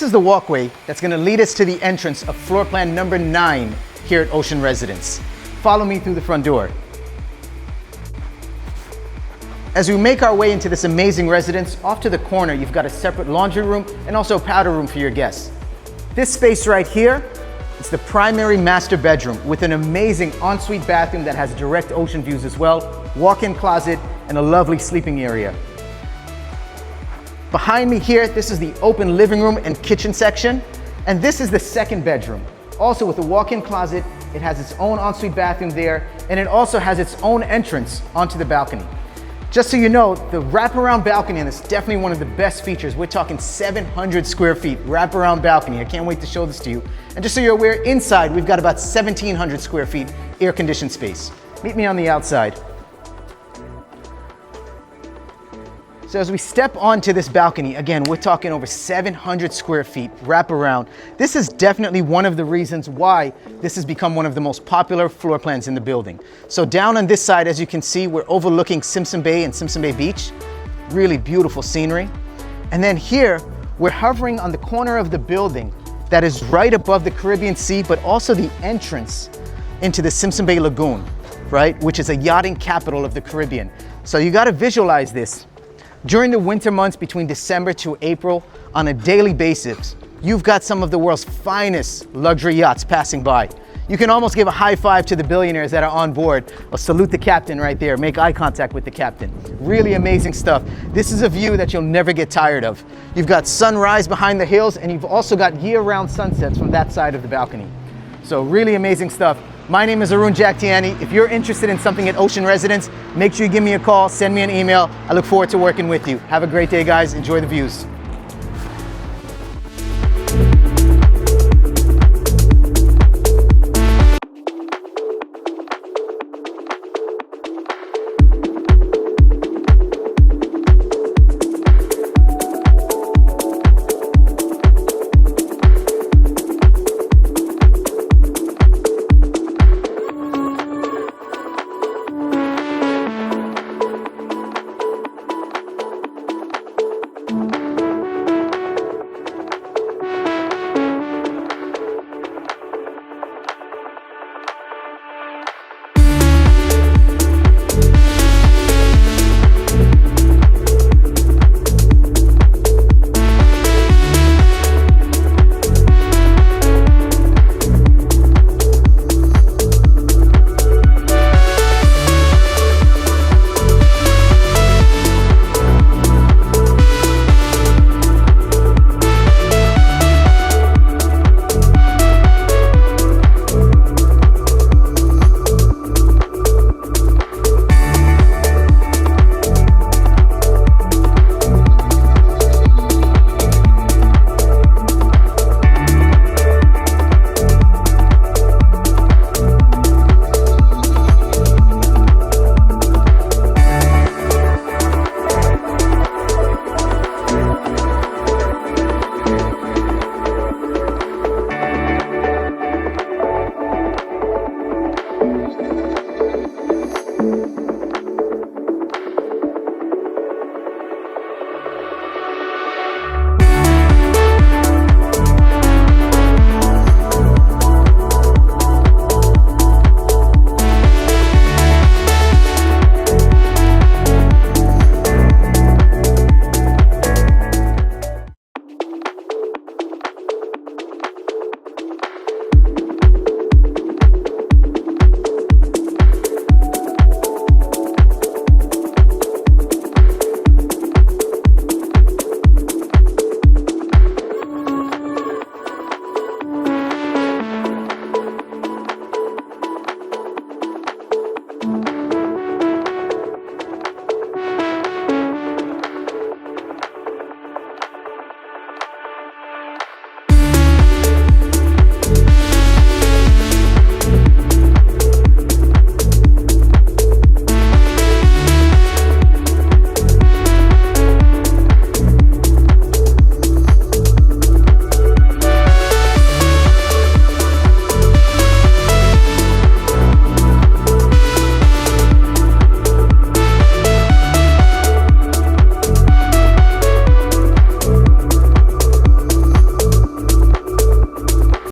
This is the walkway that's going to lead us to the entrance of floor plan number 9 here at Ocean Residence. Follow me through the front door. As we make our way into this amazing residence, off to the corner, you've got a separate laundry room and also a powder room for your guests. This space right here, it's the primary master bedroom with an amazing ensuite bathroom that has direct ocean views as well, walk-in closet, and a lovely sleeping area. Behind me here, this is the open living room and kitchen section, and this is the second bedroom. Also with a walk-in closet, it has its own ensuite bathroom there, and it also has its own entrance onto the balcony. Just so you know, the wraparound balcony, and it's definitely one of the best features. We're talking 700 square feet wraparound balcony. I can't wait to show this to you. And just so you're aware, inside we've got about 1,700 square feet air-conditioned space. Meet me on the outside. So as we step onto this balcony, again, we're talking over 700 square feet wraparound. This is definitely one of the reasons why this has become one of the most popular floor plans in the building. So down on this side, as you can see, we're overlooking Simpson Bay and Simpson Bay Beach. Really beautiful scenery. And then here, we're hovering on the corner of the building that is right above the Caribbean Sea, but also the entrance into the Simpson Bay Lagoon, right? Which is a yachting capital of the Caribbean. So you gotta visualize this. During the winter months between December to April, on a daily basis, you've got some of the world's finest luxury yachts passing by. You can almost give a high five to the billionaires that are on board, or salute the captain right there, make eye contact with the captain. Really amazing stuff. This is a view that you'll never get tired of. You've got sunrise behind the hills, and you've also got year-round sunsets from that side of the balcony. So really amazing stuff. My name is Arun Jagtiani. If you're interested in something at Ocean Residence, make sure you give me a call, send me an email. I look forward to working with you. Have a great day, guys. Enjoy the views.